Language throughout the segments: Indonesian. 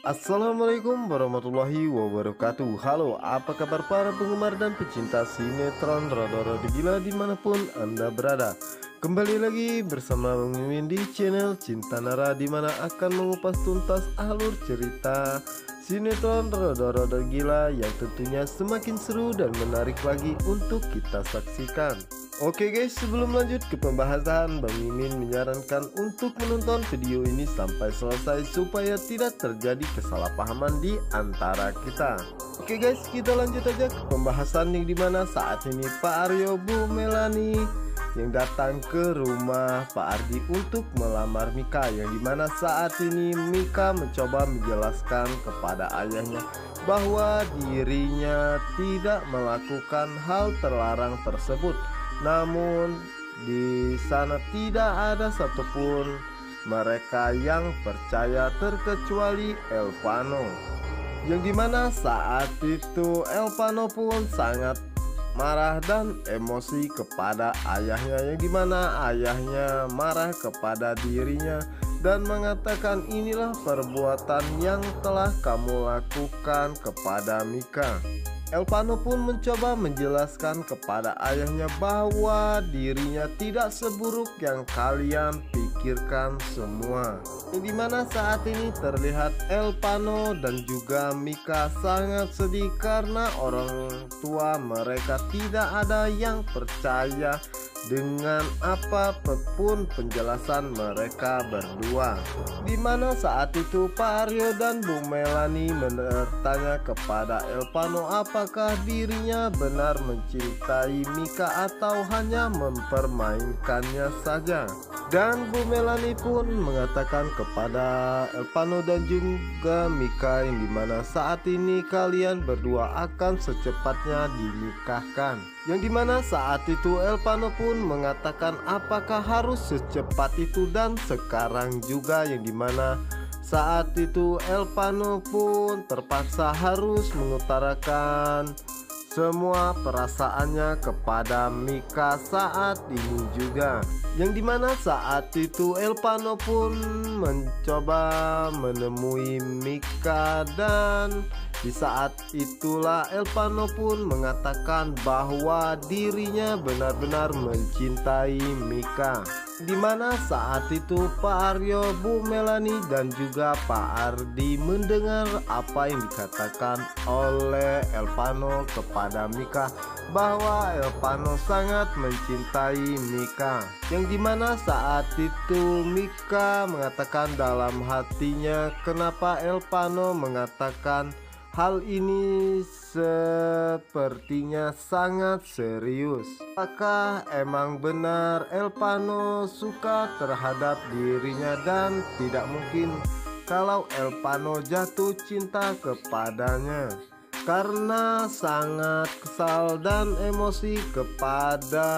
Assalamualaikum warahmatullahi wabarakatuh. Halo, apa kabar para penggemar dan pecinta sinetron Rada-Rada Gila dimanapun Anda berada. Kembali lagi bersama Bang Mimin di channel Cinta Nara, dimana akan mengupas tuntas alur cerita sinetron Rada-Rada Gila yang tentunya semakin seru dan menarik lagi untuk kita saksikan. Oke guys, sebelum lanjut ke pembahasan, Bang Mimin menyarankan untuk menonton video ini sampai selesai supaya tidak terjadi kesalahpahaman di antara kita. Oke guys, kita lanjut aja ke pembahasan yang dimana saat ini Pak Aryo, Bu Melani yang datang ke rumah Pak Ardi untuk melamar Mika, yang dimana saat ini Mika mencoba menjelaskan kepada ayahnya bahwa dirinya tidak melakukan hal terlarang tersebut. Namun di sana tidak ada satupun mereka yang percaya terkecuali Elvano, yang dimana saat itu Elvano pun sangat marah dan emosi kepada ayahnya, yang dimana ayahnya marah kepada dirinya dan mengatakan, inilah perbuatan yang telah kamu lakukan kepada Mika. Elvano pun mencoba menjelaskan kepada ayahnya bahwa dirinya tidak seburuk yang kalian pikirkan semua. Dimana saat ini terlihat Elvano dan juga Mika sangat sedih karena orang tua mereka tidak ada yang percaya dengan apapun penjelasan mereka berdua. Dimana saat itu Pak Aryo dan Bu Melani bertanya kepada Elvano apakah dirinya benar mencintai Mika atau hanya mempermainkannya saja. Dan Bu Melani pun mengatakan kepada Elvano dan juga Mika, yang dimana saat ini kalian berdua akan secepatnya dinikahkan. Yang dimana saat itu Elvano pun mengatakan apakah harus secepat itu dan sekarang juga, yang dimana saat itu Elvano pun terpaksa harus mengutarakan semua perasaannya kepada Mika saat ini juga. Yang dimana saat itu Elvano pun mencoba menemui Mika, dan di saat itulah Elvano pun mengatakan bahwa dirinya benar-benar mencintai Mika. Dimana saat itu Pak Aryo, Bu Melani dan juga Pak Ardi mendengar apa yang dikatakan oleh Elvano kepada Mika, bahwa Elvano sangat mencintai Mika. Yang dimana saat itu Mika mengatakan dalam hatinya, kenapa Elvano mengatakan hal ini sepertinya sangat serius. Apakah emang benar Elvano suka terhadap dirinya, dan tidak mungkin kalau Elvano jatuh cinta kepadanya. Karena sangat kesal dan emosi kepada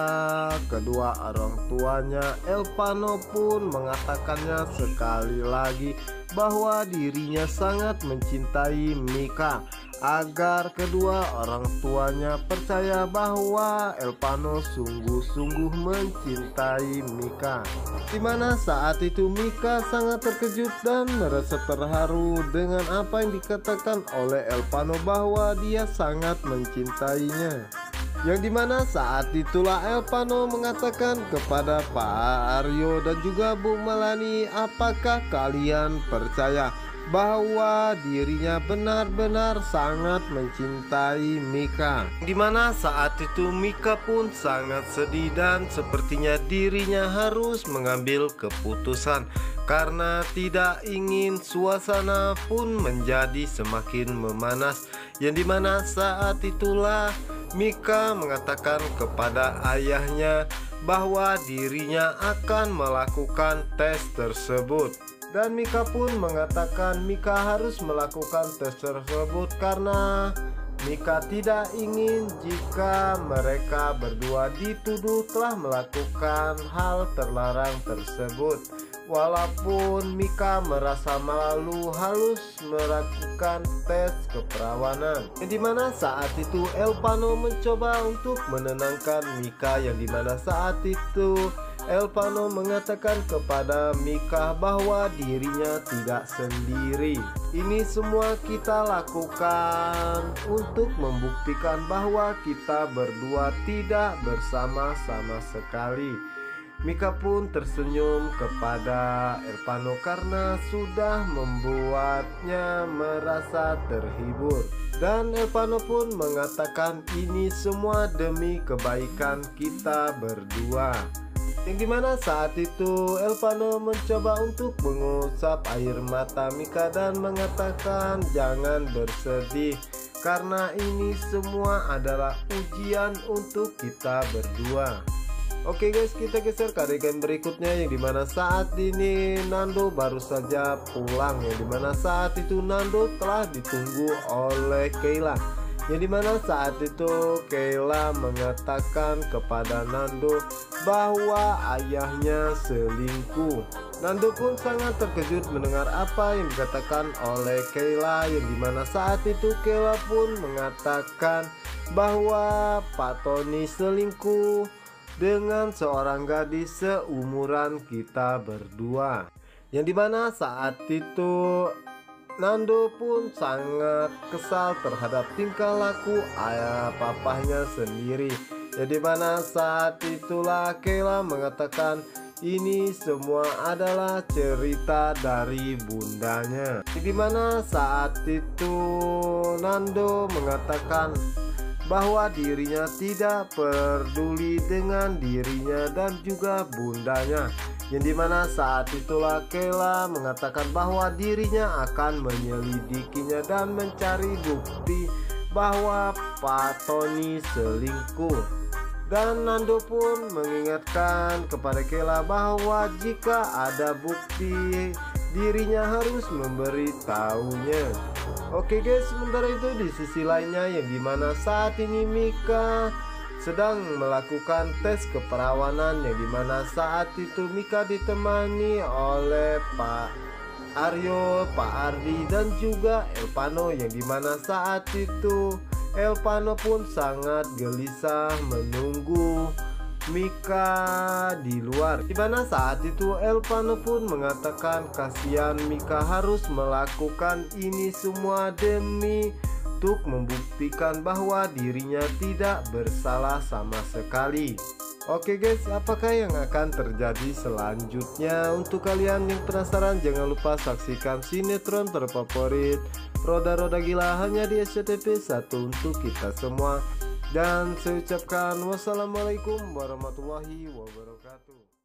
kedua orang tuanya, Elvano pun mengatakannya sekali lagi bahwa dirinya sangat mencintai Mika, agar kedua orang tuanya percaya bahwa Elvano sungguh-sungguh mencintai Mika. Dimana saat itu Mika sangat terkejut dan merasa terharu dengan apa yang dikatakan oleh Elvano bahwa dia sangat mencintainya. Yang dimana saat itulah Elvano mengatakan kepada Pak Aryo dan juga Bu Melani, apakah kalian percaya bahwa dirinya benar-benar sangat mencintai Mika? Dimana saat itu Mika pun sangat sedih dan sepertinya dirinya harus mengambil keputusan karena tidak ingin suasana pun menjadi semakin memanas. Yang dimana saat itulah Mika mengatakan kepada ayahnya bahwa dirinya akan melakukan tes tersebut. Dan Mika pun mengatakan Mika harus melakukan tes tersebut karena Mika tidak ingin jika mereka berdua dituduh telah melakukan hal terlarang tersebut. Walaupun Mika merasa malu harus melakukan tes keperawanan. Dimana saat itu Elvano mencoba untuk menenangkan Mika, yang dimana saat itu Elvano mengatakan kepada Mika bahwa dirinya tidak sendiri. Ini semua kita lakukan untuk membuktikan bahwa kita berdua tidak bersama sama sekali. Mika pun tersenyum kepada Elvano karena sudah membuatnya merasa terhibur. Dan Elvano pun mengatakan ini semua demi kebaikan kita berdua. Yang dimana saat itu Elvano mencoba untuk mengusap air mata Mika dan mengatakan jangan bersedih, karena ini semua adalah ujian untuk kita berdua. Oke guys, kita geser ke adegan berikutnya yang dimana saat ini Nando baru saja pulang, yang dimana saat itu Nando telah ditunggu oleh Kayla. Yang dimana saat itu Kayla mengatakan kepada Nando bahwa ayahnya selingkuh. Nando pun sangat terkejut mendengar apa yang dikatakan oleh Kayla, yang dimana saat itu Kayla pun mengatakan bahwa Pak Tony selingkuh dengan seorang gadis seumuran kita berdua. Yang dimana saat itu Nando pun sangat kesal terhadap tingkah laku ayah papahnya sendiri. Jadi mana saat itulah Kayla mengatakan ini semua adalah cerita dari bundanya. Di mana saat itu Nando mengatakan bahwa dirinya tidak peduli dengan dirinya dan juga bundanya. Yang dimana saat itulah Kayla mengatakan bahwa dirinya akan menyelidikinya dan mencari bukti bahwa Pak Tony selingkuh. Dan Nando pun mengingatkan kepada Kayla bahwa jika ada bukti dirinya harus memberitahunya. Oke guys, sementara itu di sisi lainnya yang dimana saat ini Mika sedang melakukan tes keperawanan, yang dimana saat itu Mika ditemani oleh Pak Aryo, Pak Ardi dan juga Elvano, yang dimana saat itu Elvano pun sangat gelisah menunggu Mika di luar. Di mana saat itu Elvano pun mengatakan kasihan Mika harus melakukan ini semua demi untuk membuktikan bahwa dirinya tidak bersalah sama sekali. Oke guys, apakah yang akan terjadi selanjutnya? Untuk kalian yang penasaran, jangan lupa saksikan sinetron terfavorit Roda-Roda Gila hanya di SCTV 1 untuk kita semua. Dan saya ucapkan wassalamualaikum warahmatullahi wabarakatuh.